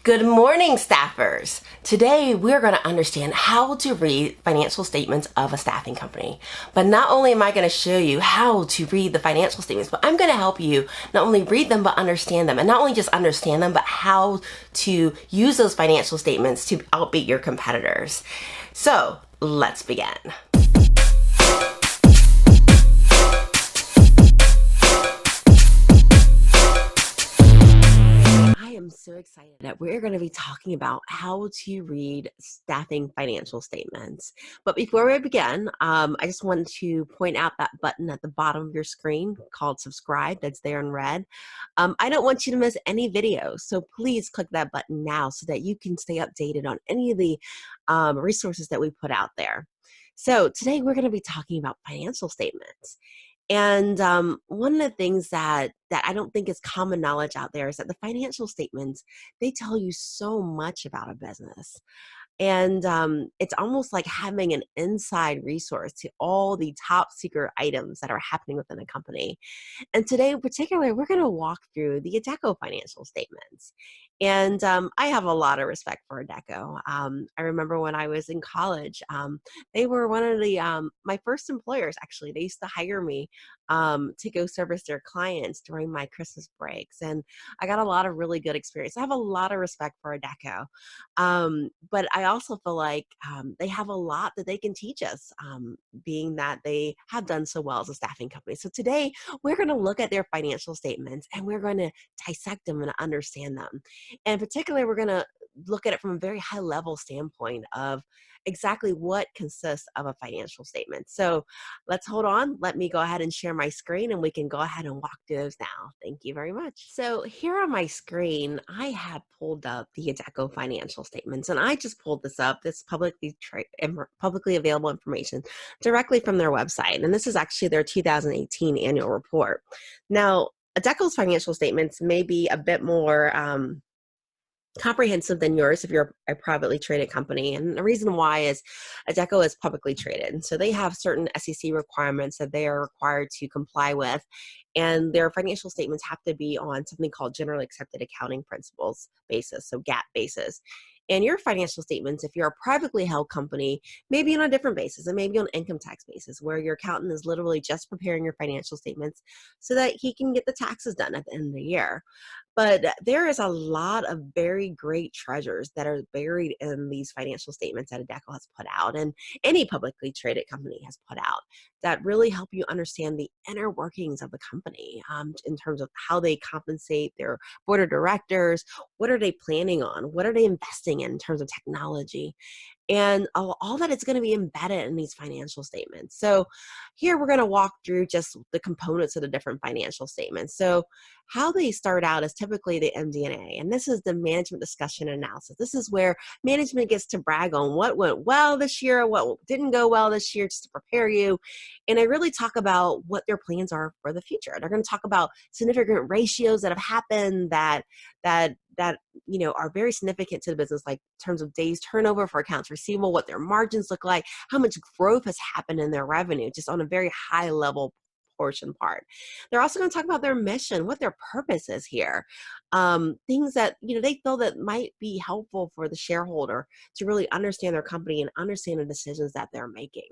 Good morning, staffers. Today, we're going to understand how to read financial statements of a staffing company. But not only am I going to show you how to read the financial statements, but I'm going to help you not only read them, but understand them. And not only just understand them, but how to use those financial statements to outbeat your competitors. So let's begin. I'm so excited that we're going to be talking about how to read staffing financial statements. But before we begin, I just wanted to point out that button at the bottom of your screen called subscribe that's there in red. I don't want you to miss any videos, so please click that button now so that you can stay updated on any of the resources that we put out there. So today we're going to be talking about financial statements. And one of the things that I don't think is common knowledge out there is that the financial statements, they tell you so much about a business. And it's almost like having an inside resource to all the top secret items that are happening within a company. And today in particular, we're going to walk through the Adecco financial statements. And I have a lot of respect for Adecco. I remember when I was in college, they were one of the my first employers. Actually, they used to hire me to go service their clients during my Christmas breaks, and I got a lot of really good experience. I have a lot of respect for Adecco, but I also feel like they have a lot that they can teach us, being that they have done so well as a staffing company. So today we're going to look at their financial statements and we're going to dissect them and understand them. And in particular, we're going to look at it from a very high level standpoint of exactly what consists of a financial statement. So let's hold on. Let me go ahead and share my screen and we can go ahead and walk through those now. Thank you very much. So here on my screen, I have pulled up the Adecco financial statements, and I just pulled this up. This publicly available information directly from their website. And this is actually their 2018 annual report. Now, Adecco's financial statements may be a bit more comprehensive than yours if you're a privately traded company. And the reason why is Adecco is publicly traded. And so they have certain SEC requirements that they are required to comply with. And their financial statements have to be on something called generally accepted accounting principles basis, so GAAP basis. And your financial statements, if you're a privately held company, maybe on a different basis, and maybe on income tax basis, where your accountant is literally just preparing your financial statements so that he can get the taxes done at the end of the year. But there is a lot of very great treasures that are buried in these financial statements that Adecco has put out, and any publicly traded company has put out, that really help you understand the inner workings of the company, in terms of how they compensate their board of directors, what are they planning on, what are they investing in terms of technology, and all that is going to be embedded in these financial statements. So here we're going to walk through just the components of the different financial statements. So how they start out is typically the MD&A, and this is the management discussion and analysis. This is where management gets to brag on what went well this year, what didn't go well this year, just to prepare you. And they really talk about what their plans are for the future. They're going to talk about significant ratios that have happened that are very significant to the business, like in terms of days turnover for accounts receivable, what their margins look like, how much growth has happened in their revenue, just on a very high level portion part. They're also going to talk about their mission, what their purpose is here, things that they feel that might be helpful for the shareholder to really understand their company and understand the decisions that they're making.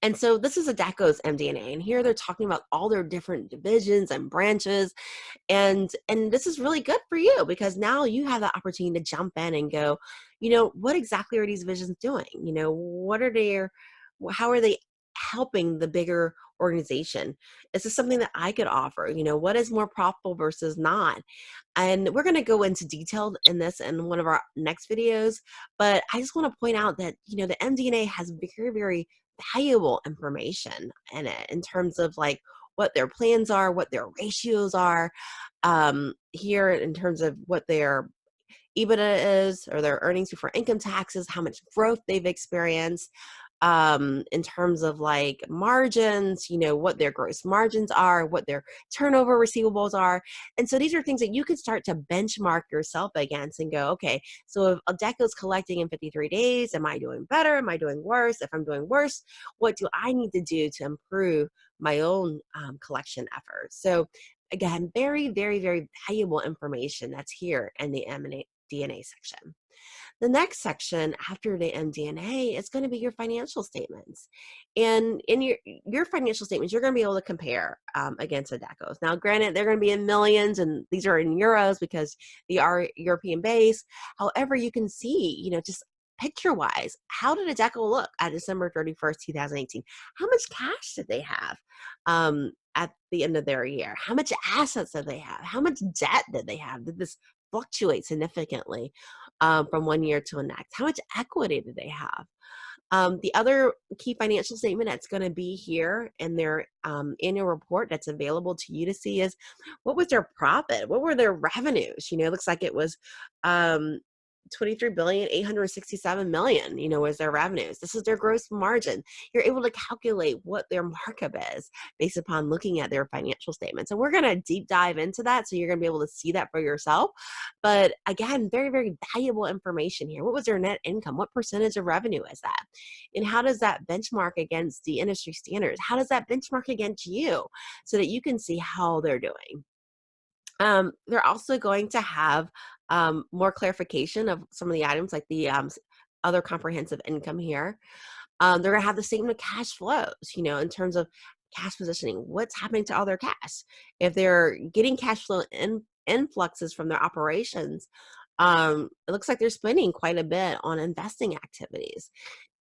And so this is Adecco's MD&A, and here they're talking about all their different divisions and branches, and this is really good for you because now you have the opportunity to jump in and go, what exactly are these divisions doing? How are they helping the bigger organization? Is this something that I could offer? What is more profitable versus not? And we're going to go into detail in this in one of our next videos, but I just want to point out that the MD&A has very, very valuable information in it in terms of like what their plans are, what their ratios are, here in terms of what their EBITDA is, or their earnings before income taxes, how much growth they've experienced, in terms of like margins, what their gross margins are, what their turnover receivables are. And so these are things that you could start to benchmark yourself against and go, okay, so if Adecco's collecting in 53 days, am I doing better? Am I doing worse? If I'm doing worse, what do I need to do to improve my own collection efforts? So again, very, very, very valuable information that's here in the MD&A section. The next section after the MD&A is going to be your financial statements. And in your financial statements, you're going to be able to compare against Adecco's. Now, granted, they're going to be in millions, and these are in euros because they are European based. However, you can see, just picture-wise, how did Adecco look at December 31st, 2018? How much cash did they have at the end of their year? How much assets did they have? How much debt did they have? Did this fluctuate significantly from one year to the next? How much equity do they have? The other key financial statement that's going to be here in their annual report that's available to you to see is, what was their profit? What were their revenues? It looks like it was 23,867,000,000, was their revenues. This is their gross margin. You're able to calculate what their markup is based upon looking at their financial statements. And we're going to deep dive into that, so you're going to be able to see that for yourself. But again, very, very valuable information here. What was their net income? What percentage of revenue is that? And how does that benchmark against the industry standards? How does that benchmark against you, so that you can see how they're doing? They're also going to have more clarification of some of the items, like the other comprehensive income here. They're going to have the statement of cash flows, in terms of cash positioning. What's happening to all their cash? If they're getting cash flow influxes from their operations, it looks like they're spending quite a bit on investing activities.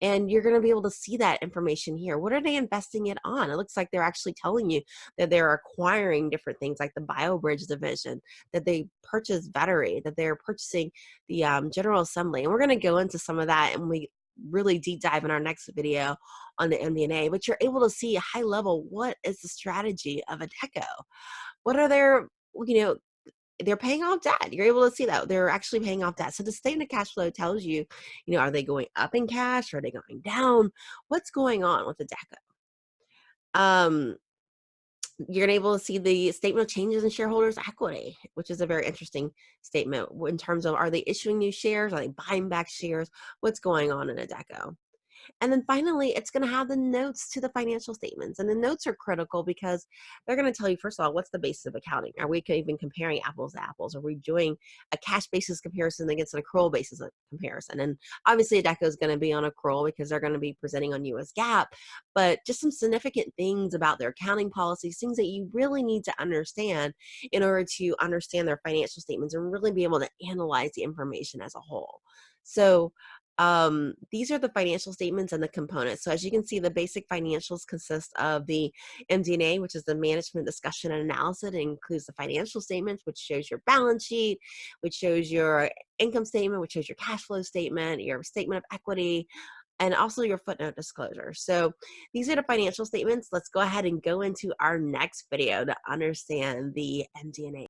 And you're going to be able to see that information here. What are they investing it on? It looks like they're actually telling you that they're acquiring different things, like the BioBridge division, that they purchased Vettery, that they're purchasing the General Assembly. And we're going to go into some of that, and we really deep dive in our next video on the MD&A. But you're able to see a high level, what is the strategy of Adecco? What are their, they're paying off debt. You're able to see that they're actually paying off debt. So the statement of cash flow tells you, are they going up in cash? Are they going down? What's going on with Adecco? You're gonna able to see the statement of changes in shareholders' equity, which is a very interesting statement in terms of, are they issuing new shares? Are they buying back shares? What's going on in Adecco? And then finally, it's going to have the notes to the financial statements. And the notes are critical because they're going to tell you, first of all, what's the basis of accounting? Are we even comparing apples to apples? Are we doing a cash basis comparison against an accrual basis comparison? And obviously, Adecco is going to be on accrual because they're going to be presenting on US GAAP. But just some significant things about their accounting policies, things that you really need to understand in order to understand their financial statements and really be able to analyze the information as a whole. So these are the financial statements and the components. So as you can see, the basic financials consist of the MD&A, which is the management discussion and analysis. It includes the financial statements, which shows your balance sheet, which shows your income statement, which shows your cash flow statement, your statement of equity, and also your footnote disclosure. So these are the financial statements. Let's go ahead and go into our next video to understand the MD&A.